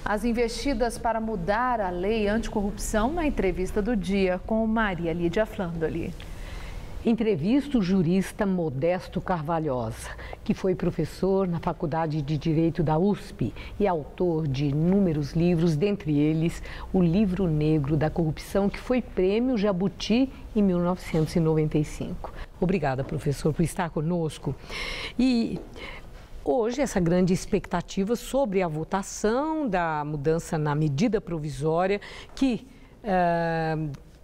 As investidas para mudar a lei anticorrupção na entrevista do dia com Maria Lídia Flandoli. Entrevista o jurista Modesto Carvalhosa, que foi professor na Faculdade de Direito da USP e autor de inúmeros livros, dentre eles o Livro Negro da Corrupção, que foi prêmio Jabuti em 1995. Obrigada, professor, por estar conosco. E hoje, essa grande expectativa sobre a votação da mudança na medida provisória que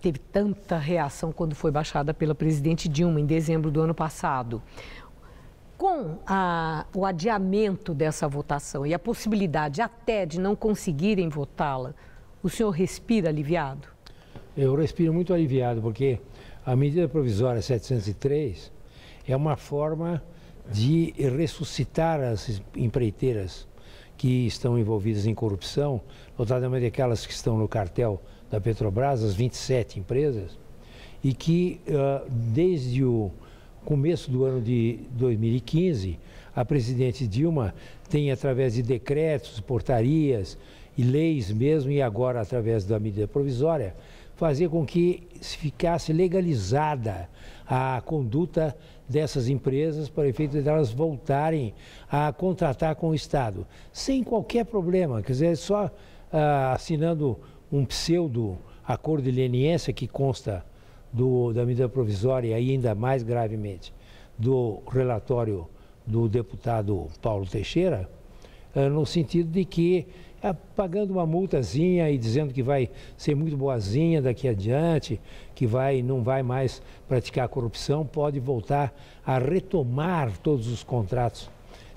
teve tanta reação quando foi baixada pela presidente Dilma em dezembro do ano passado. Com o adiamento dessa votação e a possibilidade até de não conseguirem votá-la, o senhor respira aliviado? Eu respiro muito aliviado, porque a medida provisória 703 é uma forma de ressuscitar as empreiteiras que estão envolvidas em corrupção, notadamente aquelas que estão no cartel da Petrobras, as 27 empresas, e que desde o começo do ano de 2015, a presidente Dilma tem, através de decretos, portarias e leis mesmo, e agora através da medida provisória, fazer com que se ficasse legalizada a conduta dessas empresas para o efeito de elas voltarem a contratar com o Estado, sem qualquer problema, quer dizer, só assinando um pseudo-acordo de leniência que consta da medida provisória e ainda mais gravemente do relatório do deputado Paulo Teixeira, no sentido de que, pagando uma multazinha e dizendo que vai ser muito boazinha daqui adiante, que não vai mais praticar corrupção, pode voltar a retomar todos os contratos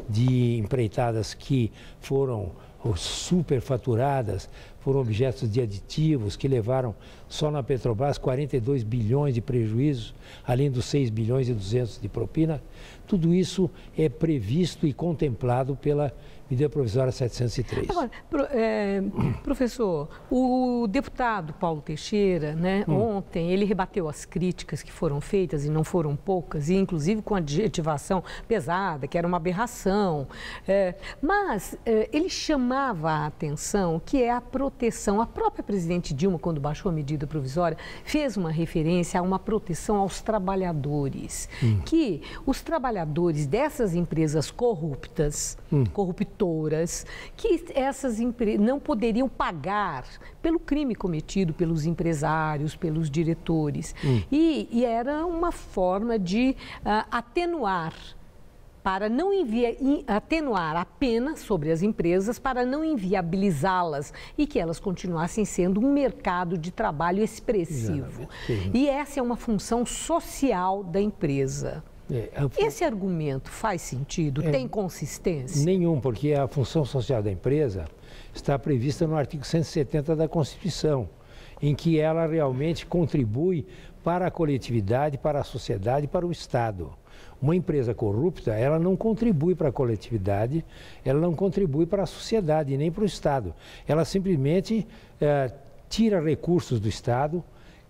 de empreitadas que foram superfaturadas, foram objetos de aditivos que levaram só na Petrobras 42 bilhões de prejuízos, além dos 6 bilhões e 200 de propina. Tudo isso é previsto e contemplado pela medida provisória 703. Agora, professor, o deputado Paulo Teixeira, né, ontem, ele rebateu as críticas que foram feitas, e não foram poucas, e inclusive com adjetivação pesada, que era uma aberração, mas ele chamava a atenção que é a proteção. A própria presidente Dilma, quando baixou a medida provisória, fez uma referência a uma proteção aos trabalhadores, que os trabalhadores dessas empresas corruptas, corruptoras, que essas empresas não poderiam pagar pelo crime cometido pelos empresários, pelos diretores. E era uma forma de atenuar a pena sobre as empresas para não inviabilizá-las e que elas continuassem sendo um mercado de trabalho expressivo. E essa é uma função social da empresa. Esse argumento faz sentido? Tem consistência? Nenhum, porque a função social da empresa está prevista no artigo 170 da Constituição, em que ela realmente contribui para a coletividade, para a sociedade, para o Estado. Uma empresa corrupta, ela não contribui para a coletividade, ela não contribui para a sociedade, nem para o Estado. Ela simplesmente tira recursos do Estado,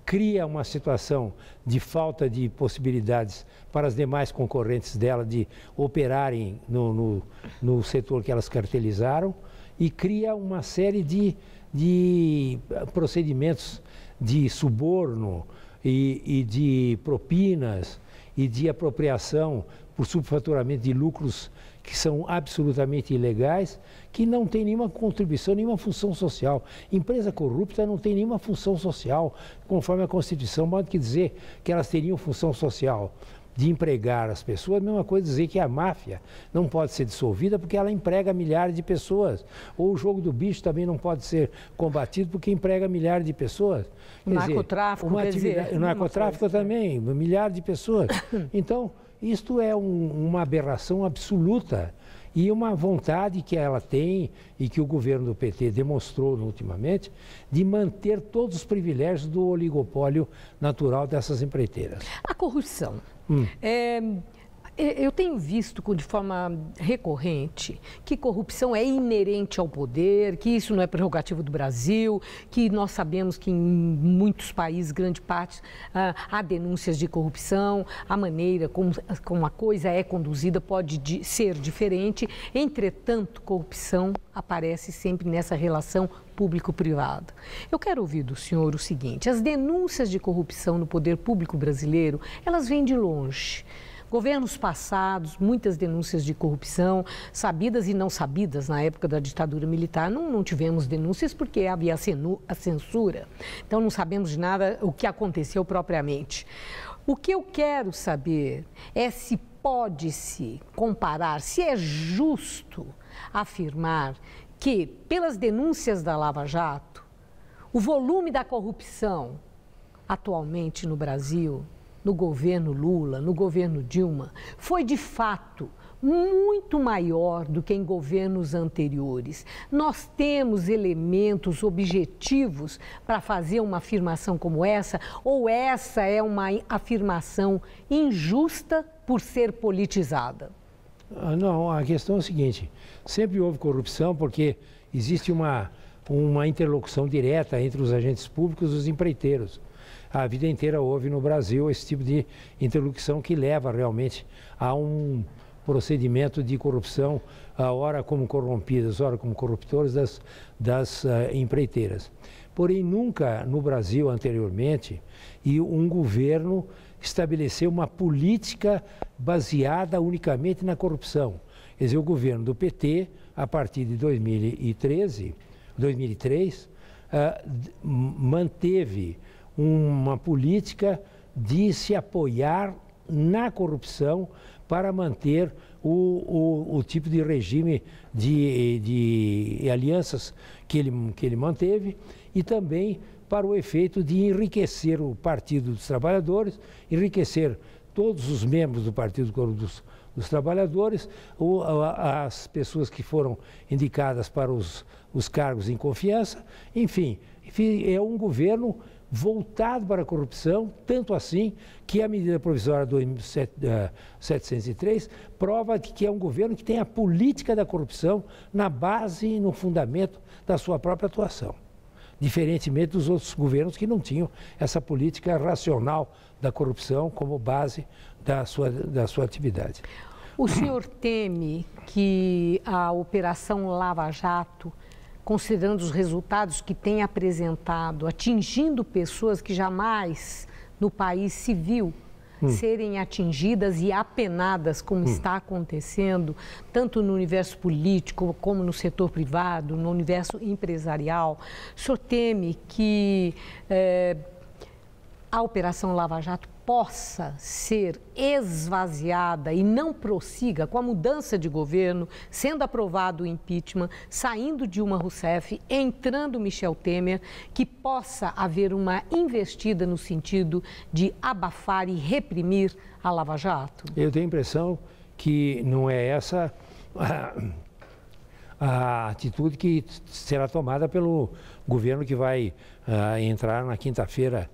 cria uma situação de falta de possibilidades para as demais concorrentes dela de operarem no setor que elas cartelizaram e cria uma série de procedimentos de suborno e de propinas e de apropriação por subfaturamento de lucros que são absolutamente ilegais, que não tem nenhuma contribuição, nenhuma função social. Empresa corrupta não tem nenhuma função social, conforme a Constituição, pode que dizer que elas teriam função social de empregar as pessoas, a mesma coisa dizer que a máfia não pode ser dissolvida porque ela emprega milhares de pessoas. Ou o jogo do bicho também não pode ser combatido porque emprega milhares de pessoas. O narcotráfico, o narcotráfico também, milhares de pessoas. Então, isto é uma aberração absoluta e uma vontade que ela tem e que o governo do PT demonstrou ultimamente de manter todos os privilégios do oligopólio natural dessas empreiteiras. A corrupção. Eu tenho visto de forma recorrente que corrupção é inerente ao poder, que isso não é prerrogativo do Brasil, que nós sabemos que em muitos países, grande parte, há denúncias de corrupção, a maneira como a coisa é conduzida pode ser diferente. Entretanto, corrupção aparece sempre nessa relação público-privado. Eu quero ouvir do senhor o seguinte: as denúncias de corrupção no poder público brasileiro, elas vêm de longe. Governos passados, muitas denúncias de corrupção, sabidas e não sabidas. Na época da ditadura militar, não tivemos denúncias porque havia a censura. Então, não sabemos de nada o que aconteceu propriamente. O que eu quero saber é se pode-se comparar, se é justo afirmar que, pelas denúncias da Lava Jato, o volume da corrupção atualmente no Brasil, no governo Lula, no governo Dilma, foi de fato muito maior do que em governos anteriores. Nós temos elementos objetivos para fazer uma afirmação como essa, ou essa é uma afirmação injusta por ser politizada? Não, a questão é a seguinte: sempre houve corrupção porque existe uma interlocução direta entre os agentes públicos e os empreiteiros. A vida inteira houve no Brasil esse tipo de interlocução que leva realmente a um procedimento de corrupção, ora como corrompidas, ora como corruptores das empreiteiras. Porém, nunca no Brasil anteriormente um governo estabeleceu uma política baseada unicamente na corrupção. Quer dizer, o governo do PT, a partir de 2003, manteve uma política de se apoiar na corrupção para manter o tipo de regime de alianças que ele manteve, e também para o efeito de enriquecer o Partido dos Trabalhadores, enriquecer todos os membros do Partido dos Trabalhadores, ou as pessoas que foram indicadas para os cargos em confiança. Enfim, é um governo voltado para a corrupção, tanto assim que a medida provisória 703 prova que é um governo que tem a política da corrupção na base e no fundamento da sua própria atuação. Diferentemente dos outros governos que não tinham essa política racional da corrupção como base da sua atividade. O senhor teme que a Operação Lava Jato, considerando os resultados que tem apresentado, atingindo pessoas que jamais no país se viu serem atingidas e apenadas, como está acontecendo, tanto no universo político como no setor privado, no universo empresarial, o senhor teme que a Operação Lava Jato possa ser esvaziada e não prossiga com a mudança de governo, sendo aprovado o impeachment, saindo Dilma Rousseff, entrando Michel Temer, que possa haver uma investida no sentido de abafar e reprimir a Lava Jato? Eu tenho a impressão que não é essa a atitude que será tomada pelo governo que vai entrar na quinta-feira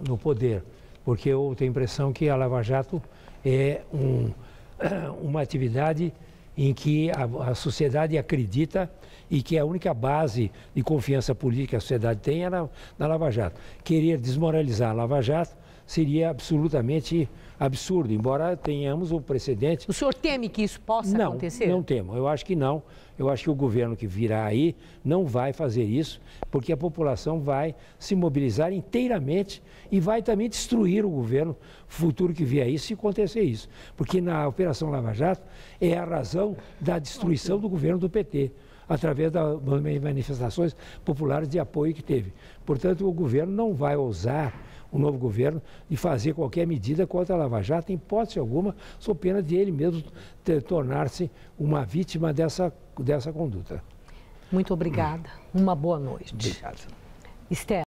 no poder. Porque eu tenho a impressão que a Lava Jato é uma atividade em que a sociedade acredita e que a única base de confiança política que a sociedade tem é na Lava Jato. Querer desmoralizar a Lava Jato seria absolutamente absurdo, embora tenhamos o precedente. O senhor teme que isso possa acontecer? Não temo. Eu acho que não. Eu acho que o governo que virá aí não vai fazer isso, porque a população vai se mobilizar inteiramente e vai também destruir o governo futuro que vier aí se acontecer isso. Porque na Operação Lava Jato é a razão da destruição do governo do PT, através das manifestações populares de apoio que teve. Portanto, o governo não vai ousar, o novo governo, de fazer qualquer medida contra a Lava Jato, em hipótese alguma, sob pena de ele mesmo tornar-se uma vítima dessa conduta. Muito obrigada. Uma boa noite. Obrigado. Esther.